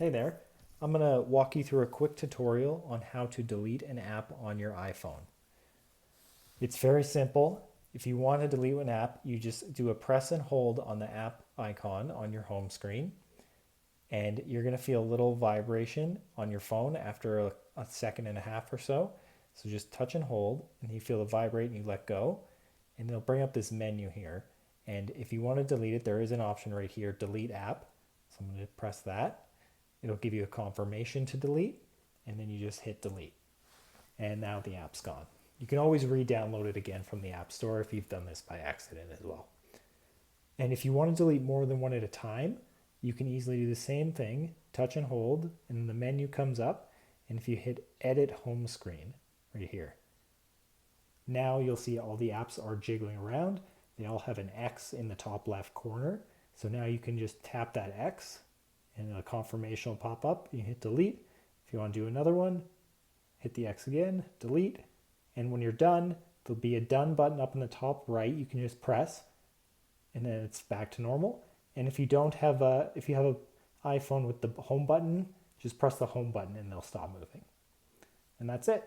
Hey there. I'm going to walk you through a quick tutorial on how to delete an app on your iPhone. It's very simple. If you want to delete an app, you just do a press and hold on the app icon on your home screen, and you're going to feel a little vibration on your phone after a second and a half or so. So just touch and hold, and you feel it vibrate and you let go, and it'll bring up this menu here. And if you want to delete it, there is an option right here, delete app. So I'm going to press that. It'll give you a confirmation to delete, and then you just hit delete. And now the app's gone. You can always re-download it again from the App Store if you've done this by accident as well. And if you want to delete more than one at a time, you can easily do the same thing, touch and hold, and then the menu comes up, and if you hit edit home screen right here, now you'll see all the apps are jiggling around. They all have an X in the top left corner. So now you can just tap that X and a confirmation will pop up. You hit delete. If you want to do another one, hit the X again, delete. And when you're done, there'll be a done button up in the top right. You can just press and then it's back to normal. And if you have an iPhone with the home button, just press the home button and they'll stop moving. And that's it.